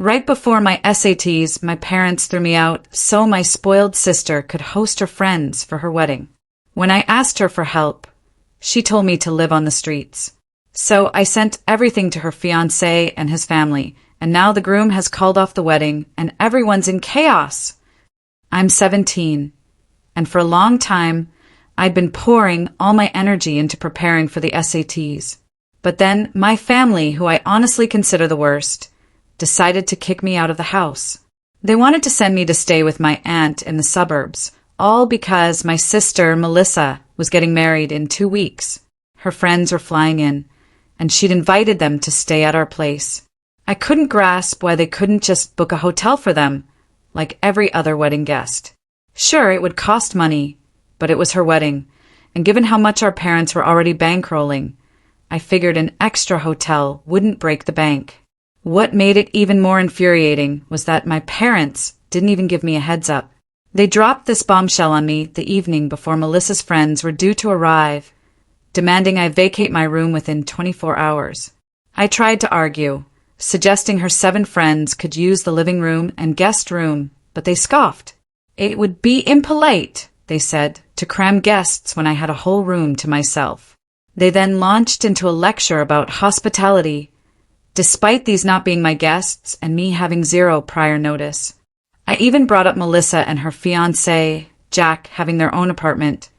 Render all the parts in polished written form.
Right before my SATs, my parents threw me out so my spoiled sister could host her friends for her wedding. When I asked her for help, she told me to live on the streets. So I sent everything to her fiancé and his family, and now the groom has called off the wedding and everyone's in chaos. I'm 17, and for a long time, I'd been pouring all my energy into preparing for the SATs. But then my family, who I honestly consider the worst, decided to kick me out of the house. They wanted to send me to stay with my aunt in the suburbs, all because my sister, Melissa, was getting married in 2 weeks. Her friends were flying in, and she'd invited them to stay at our place. I couldn't grasp why they couldn't just book a hotel for them, like every other wedding guest. Sure, it would cost money, but it was her wedding, and given how much our parents were already bankrolling, I figured an extra hotel wouldn't break the bank. What made it even more infuriating was that my parents didn't even give me a heads up. They dropped this bombshell on me the evening before Melissa's friends were due to arrive, demanding I vacate my room within 24 hours. I tried to argue, suggesting her 7 friends could use the living room and guest room, but they scoffed. It would be impolite, they said, to cram guests when I had a whole room to myself. They then launched into a lecture about hospitality, despite these not being my guests and me having 0 prior notice. I even brought up Melissa and her fiancé, Jack, having their own apartment,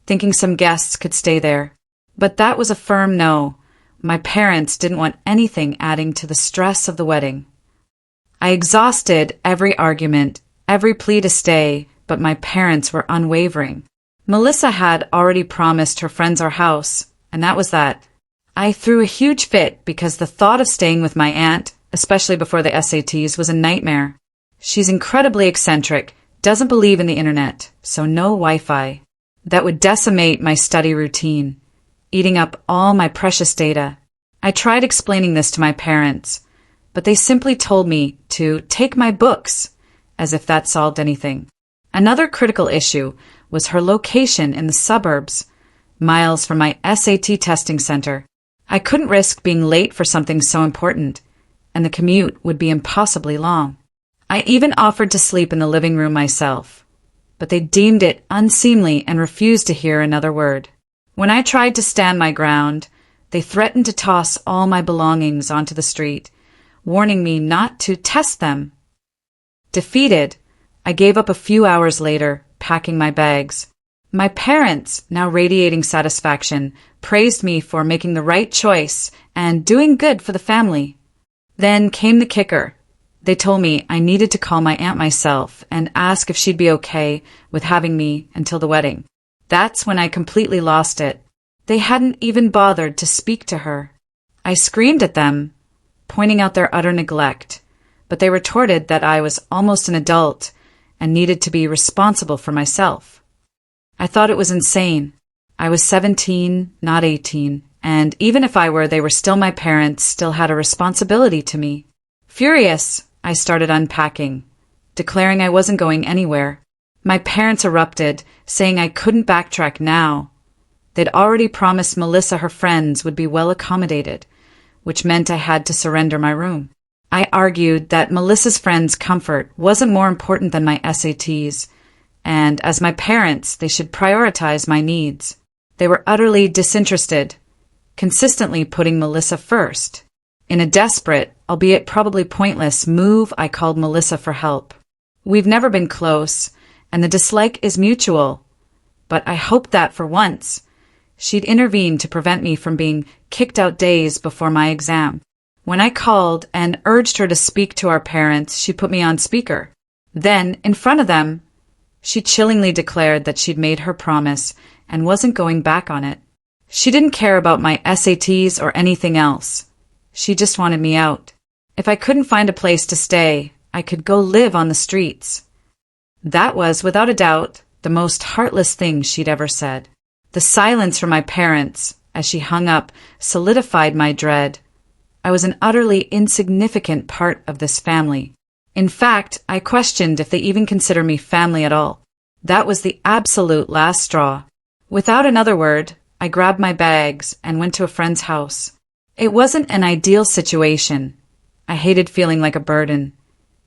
thinking some guests could stay there. But that was a firm no. My parents didn't want anything adding to the stress of the wedding. I exhausted every argument, every plea to stay, but my parents were unwavering. Melissa had already promised her friends our house, and that was that. I threw a huge fit because the thought of staying with my aunt, especially before the SATs, was a nightmare. She's incredibly eccentric, doesn't believe in the internet, so no Wi-Fi. That would decimate my study routine, eating up all my precious data. I tried explaining this to my parents, but they simply told me to take my books, as if that solved anything. Another critical issue was her location in the suburbs, miles from my SAT testing center. I couldn't risk being late for something so important, and the commute would be impossibly long. I even offered to sleep in the living room myself, but they deemed it unseemly and refused to hear another word. When I tried to stand my ground, they threatened to toss all my belongings onto the street, warning me not to test them. Defeated, I gave up a few hours later, packing my bags. My parents, now radiating satisfaction, praised me for making the right choice and doing good for the family. Then came the kicker. They told me I needed to call my aunt myself and ask if she'd be okay with having me until the wedding. That's when I completely lost it. They hadn't even bothered to speak to her. I screamed at them, pointing out their utter neglect, but they retorted that I was almost an adult and needed to be responsible for myself. I thought it was insane. I was 17, not 18, and even if I were, they were still my parents, still had a responsibility to me. Furious, I started unpacking, declaring I wasn't going anywhere. My parents erupted, saying I couldn't backtrack now. They'd already promised Melissa her friends would be well accommodated, which meant I had to surrender my room. I argued that Melissa's friends' comfort wasn't more important than my SATs, and as my parents, they should prioritize my needs. They were utterly disinterested, consistently putting Melissa first. In a desperate, albeit probably pointless, move, I called Melissa for help. We've never been close, and the dislike is mutual, but I hoped that, for once, she'd intervene to prevent me from being kicked out days before my exam. When I called and urged her to speak to our parents, she put me on speaker. Then, in front of them, she chillingly declared that she'd made her promise and wasn't going back on it. She didn't care about my SATs or anything else. She just wanted me out. If I couldn't find a place to stay, I could go live on the streets. That was, without a doubt, the most heartless thing she'd ever said. The silence from my parents, as she hung up, solidified my dread. I was an utterly insignificant part of this family. In fact, I questioned if they even consider me family at all. That was the absolute last straw. Without another word, I grabbed my bags and went to a friend's house. It wasn't an ideal situation. I hated feeling like a burden,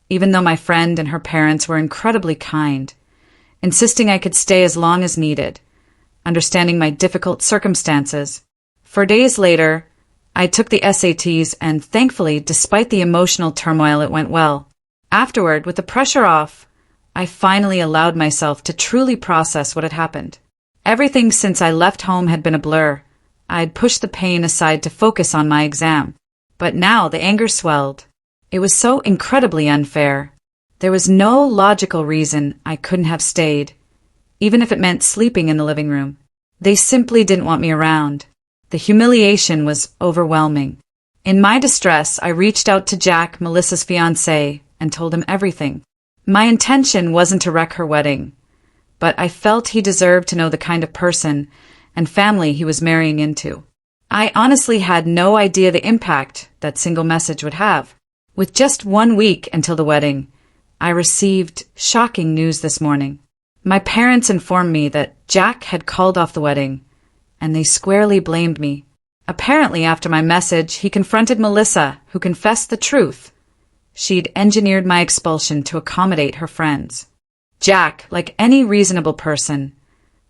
even though my friend and her parents were incredibly kind, insisting I could stay as long as needed, understanding my difficult circumstances. 4 days later, I took the SATs and thankfully, despite the emotional turmoil, it went well. Afterward, with the pressure off, I finally allowed myself to truly process what had happened. Everything since I left home had been a blur. I had pushed the pain aside to focus on my exam. But now the anger swelled. It was so incredibly unfair. There was no logical reason I couldn't have stayed, even if it meant sleeping in the living room. They simply didn't want me around. The humiliation was overwhelming. In my distress, I reached out to Jack, Melissa's fiancé, and told him everything. My intention wasn't to wreck her wedding, but I felt he deserved to know the kind of person and family he was marrying into. I honestly had no idea the impact that single message would have. With just 1 week until the wedding, I received shocking news this morning. My parents informed me that Jack had called off the wedding, and they squarely blamed me. Apparently, after my message, he confronted Melissa, who confessed the truth. She'd engineered my expulsion to accommodate her friends. Jack, like any reasonable person,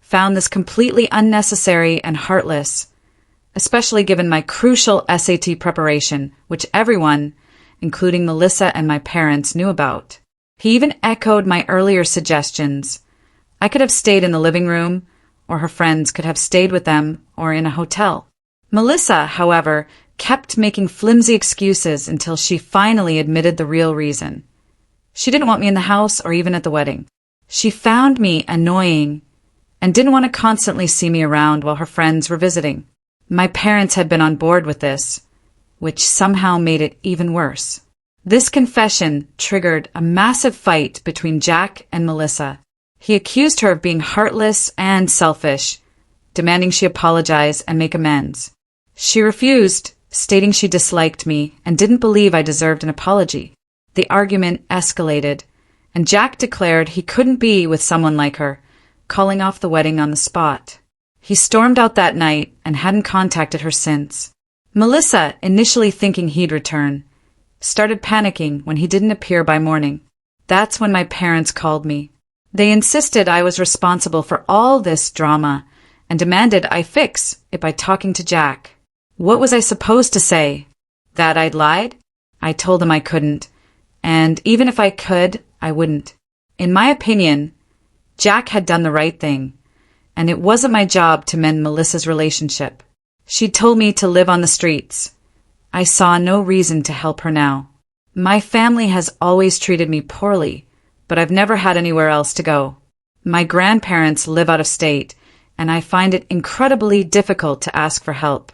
found this completely unnecessary and heartless, especially given my crucial SAT preparation, which everyone, including Melissa and my parents, knew about. He even echoed my earlier suggestions. I could have stayed in the living room, or her friends could have stayed with them, or in a hotel. Melissa, however, kept making flimsy excuses until she finally admitted the real reason. She didn't want me in the house or even at the wedding. She found me annoying and didn't want to constantly see me around while her friends were visiting. My parents had been on board with this, which somehow made it even worse. This confession triggered a massive fight between Jack and Melissa. He accused her of being heartless and selfish, demanding she apologize and make amends. She refused, stating she disliked me and didn't believe I deserved an apology. The argument escalated, and Jack declared he couldn't be with someone like her, calling off the wedding on the spot. He stormed out that night and hadn't contacted her since. Melissa, initially thinking he'd return, started panicking when he didn't appear by morning. That's when my parents called me. They insisted I was responsible for all this drama and demanded I fix it by talking to Jack. What was I supposed to say? That I'd lied? I told them I couldn't, and even if I could, I wouldn't. In my opinion, Jack had done the right thing, and it wasn't my job to mend Melissa's relationship. She'd told me to live on the streets. I saw no reason to help her now. My family has always treated me poorly, but I've never had anywhere else to go. My grandparents live out of state, and I find it incredibly difficult to ask for help.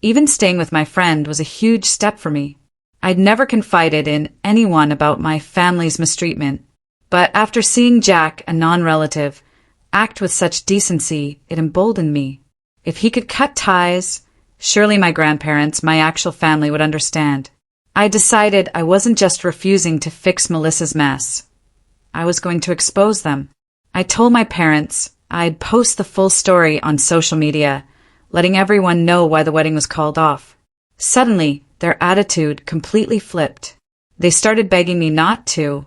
Even staying with my friend was a huge step for me. I'd never confided in anyone about my family's mistreatment, but after seeing Jack, a non-relative, act with such decency, it emboldened me. If he could cut ties, surely my grandparents, my actual family, would understand. I decided I wasn't just refusing to fix Melissa's mess. I was going to expose them. I told my parents I'd post the full story on social media, letting everyone know why the wedding was called off. Suddenly, their attitude completely flipped. They started begging me not to,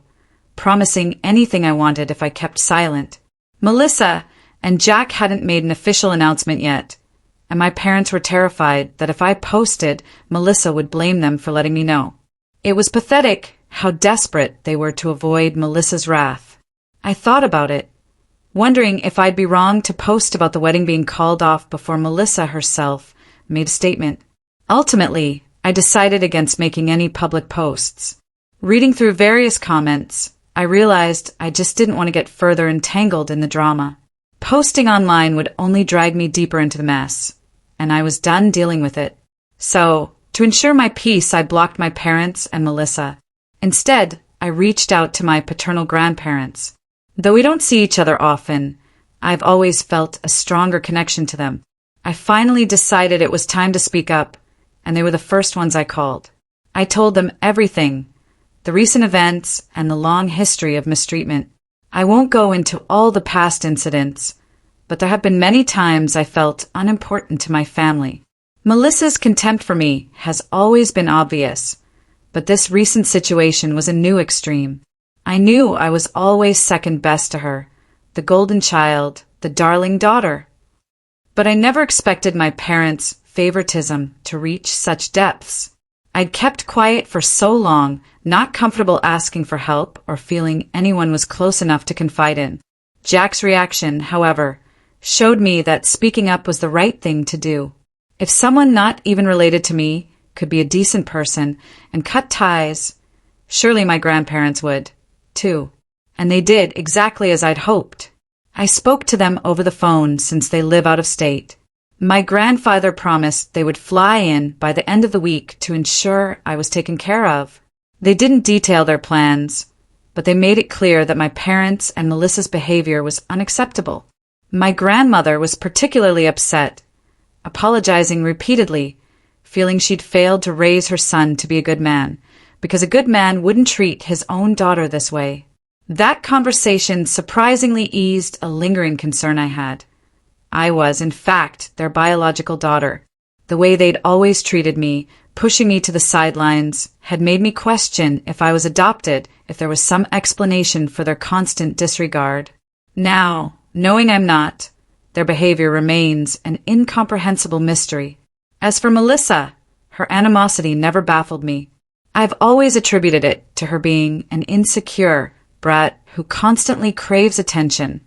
promising anything I wanted if I kept silent. Melissa and Jack hadn't made an official announcement yet, and my parents were terrified that if I posted, Melissa would blame them for letting me know. It was pathetic how desperate they were to avoid Melissa's wrath. I thought about it, wondering if I'd be wrong to post about the wedding being called off before Melissa herself made a statement. Ultimately, I decided against making any public posts. Reading through various comments, I realized I just didn't want to get further entangled in the drama. Posting online would only drag me deeper into the mess, and I was done dealing with it. So, to ensure my peace, I blocked my parents and Melissa. Instead, I reached out to my paternal grandparents. Though we don't see each other often, I've always felt a stronger connection to them. I finally decided it was time to speak up, and they were the first ones I called. I told them everything, the recent events and the long history of mistreatment. I won't go into all the past incidents, but there have been many times I felt unimportant to my family. Melissa's contempt for me has always been obvious, But this recent situation was a new extreme. I knew I was always second best to her, the golden child, the darling daughter. But I never expected my parents' favoritism to reach such depths. I'd kept quiet for so long, not comfortable asking for help or feeling anyone was close enough to confide in. Jack's reaction, however, showed me that speaking up was the right thing to do. If someone not even related to me could be a decent person and cut ties, surely my grandparents would, too. And they did exactly as I'd hoped. I spoke to them over the phone since they live out of state. My grandfather promised they would fly in by the end of the week to ensure I was taken care of. They didn't detail their plans, but they made it clear that my parents' and Melissa's behavior was unacceptable. My grandmother was particularly upset, apologizing repeatedly, feeling she'd failed to raise her son to be a good man, because a good man wouldn't treat his own daughter this way. That conversation surprisingly eased a lingering concern I had. I was, in fact, their biological daughter. The way they'd always treated me, pushing me to the sidelines, had made me question if I was adopted, if there was some explanation for their constant disregard. Now, knowing I'm not, their behavior remains an incomprehensible mystery. As for Melissa, her animosity never baffled me. I've always attributed it to her being an insecure brat who constantly craves attention,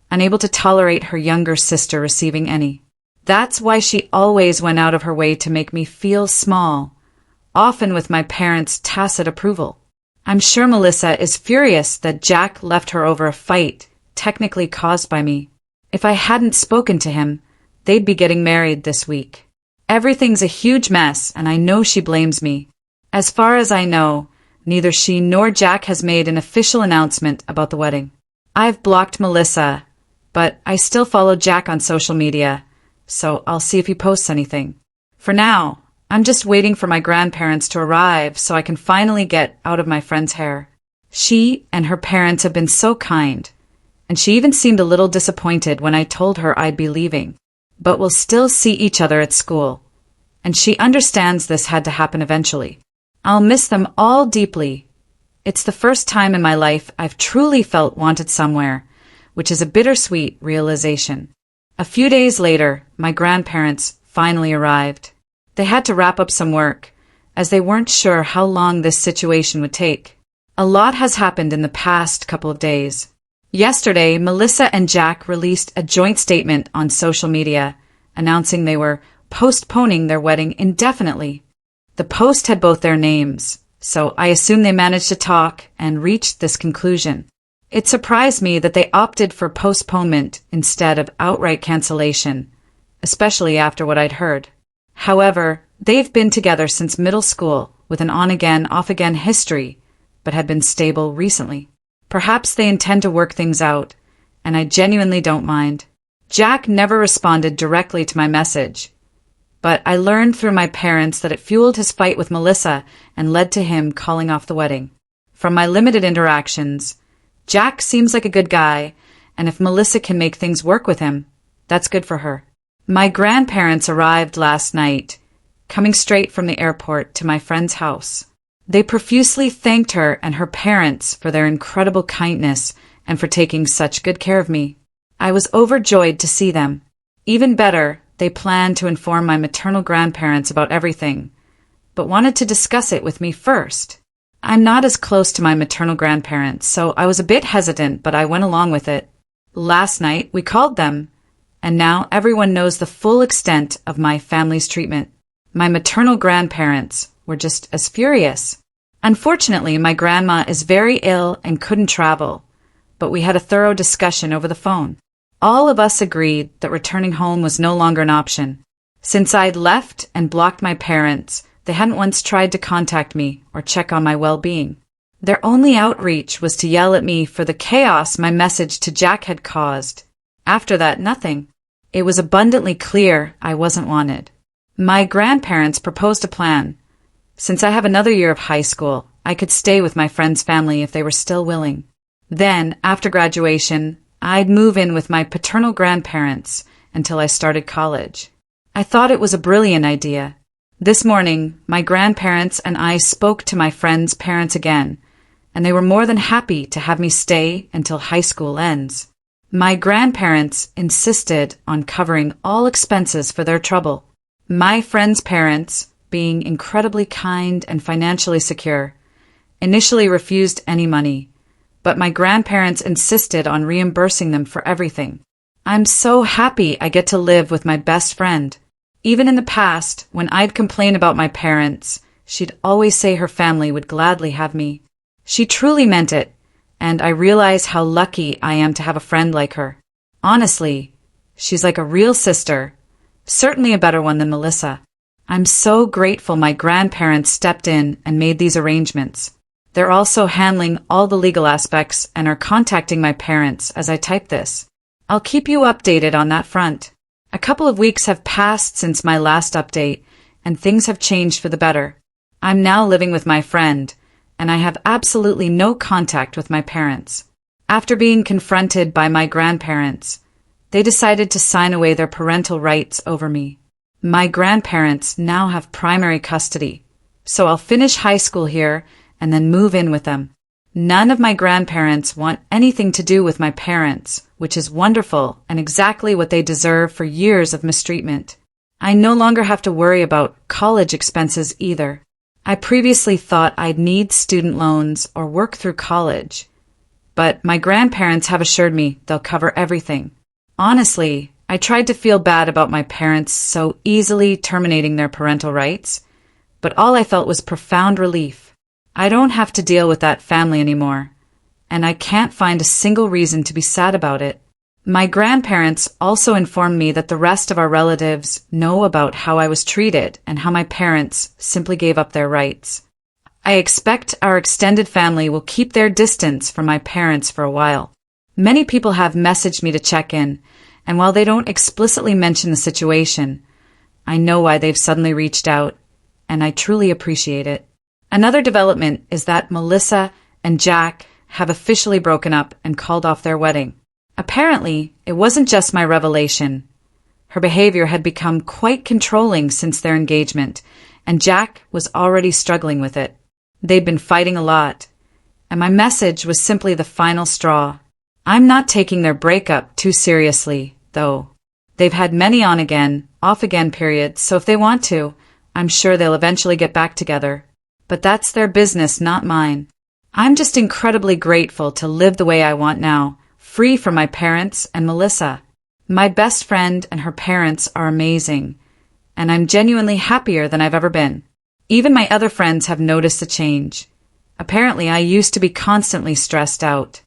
unable to tolerate her younger sister receiving any. That's why she always went out of her way to make me feel small, often with my parents' tacit approval. I'm sure Melissa is furious that Jack left her over a fight technically caused by me. If I hadn't spoken to him, they'd be getting married this week. Everything's a huge mess, and I know she blames me. As far as I know, neither she nor Jack has made an official announcement about the wedding. I've blocked Melissa, but I still follow Jack on social media, so I'll see if he posts anything. For now, I'm just waiting for my grandparents to arrive so I can finally get out of my friend's hair. She and her parents have been so kind, and she even seemed a little disappointed when I told her I'd be leaving, but we'll still see each other at school, and she understands this had to happen eventually. I'll miss them all deeply. It's the first time in my life I've truly felt wanted somewhere, which is a bittersweet realization. A few days later, my grandparents finally arrived. They had to wrap up some work, as they weren't sure how long this situation would take. A lot has happened in the past couple of days. Yesterday, Melissa and Jack released a joint statement on social media, announcing they were postponing their wedding indefinitely. The post had both their names, so I assume they managed to talk and reached this conclusion. It surprised me that they opted for postponement instead of outright cancellation, especially after what I'd heard. However, they've been together since middle school with an on-again, off-again history, but had been stable recently. Perhaps they intend to work things out, and I genuinely don't mind. Jack never responded directly to my message, but I learned through my parents that it fueled his fight with Melissa and led to him calling off the wedding. From my limited interactions, Jack seems like a good guy, and if Melissa can make things work with him, that's good for her. My grandparents arrived last night, coming straight from the airport to my friend's house. They profusely thanked her and her parents for their incredible kindness and for taking such good care of me. I was overjoyed to see them. Even better, they planned to inform my maternal grandparents about everything, but wanted to discuss it with me first. I'm not as close to my maternal grandparents, so I was a bit hesitant, but I went along with it. Last night, we called them, and now everyone knows the full extent of my family's treatment. My maternal grandparents were just as furious. Unfortunately, my grandma is very ill and couldn't travel, but we had a thorough discussion over the phone. All of us agreed that returning home was no longer an option. Since I'd left and blocked my parents, they hadn't once tried to contact me or check on my well-being. Their only outreach was to yell at me for the chaos my message to Jack had caused. After that, nothing. It was abundantly clear I wasn't wanted. My grandparents proposed a plan. Since I have another year of high school, I could stay with my friend's family if they were still willing. Then, after graduation, I'd move in with my paternal grandparents until I started college. I thought it was a brilliant idea. This morning, my grandparents and I spoke to my friend's parents again, and they were more than happy to have me stay until high school ends. My grandparents insisted on covering all expenses for their trouble. My friend's parents, being incredibly kind and financially secure, initially refused any money, but my grandparents insisted on reimbursing them for everything. I'm so happy I get to live with my best friend. Even in the past, when I'd complain about my parents, she'd always say her family would gladly have me. She truly meant it, and I realize how lucky I am to have a friend like her. Honestly, she's like a real sister, certainly a better one than Melissa. I'm so grateful my grandparents stepped in and made these arrangements. They're also handling all the legal aspects and are contacting my parents as I type this. I'll keep you updated on that front. A couple of weeks have passed since my last update, and things have changed for the better. I'm now living with my friend, and I have absolutely no contact with my parents. After being confronted by my grandparents, they decided to sign away their parental rights over me. My grandparents now have primary custody, so I'll finish high school here and then move in with them. None of my grandparents want anything to do with my parents, which is wonderful and exactly what they deserve for years of mistreatment. I no longer have to worry about college expenses either. I previously thought I'd need student loans or work through college, but my grandparents have assured me they'll cover everything. Honestly, I tried to feel bad about my parents so easily terminating their parental rights, but all I felt was profound relief. I don't have to deal with that family anymore, and I can't find a single reason to be sad about it. My grandparents also informed me that the rest of our relatives know about how I was treated and how my parents simply gave up their rights. I expect our extended family will keep their distance from my parents for a while. Many people have messaged me to check in, and while they don't explicitly mention the situation, I know why they've suddenly reached out, and I truly appreciate it. Another development is that Melissa and Jack have officially broken up and called off their wedding. Apparently, it wasn't just my revelation. Her behavior had become quite controlling since their engagement, and Jack was already struggling with it. They'd been fighting a lot, and my message was simply the final straw. I'm not taking their breakup too seriously, though. They've had many on-again, off-again periods, so if they want to, I'm sure they'll eventually get back together. But that's their business, not mine. I'm just incredibly grateful to live the way I want now, free from my parents and Melissa. My best friend and her parents are amazing, and I'm genuinely happier than I've ever been. Even my other friends have noticed a change. Apparently, I used to be constantly stressed out,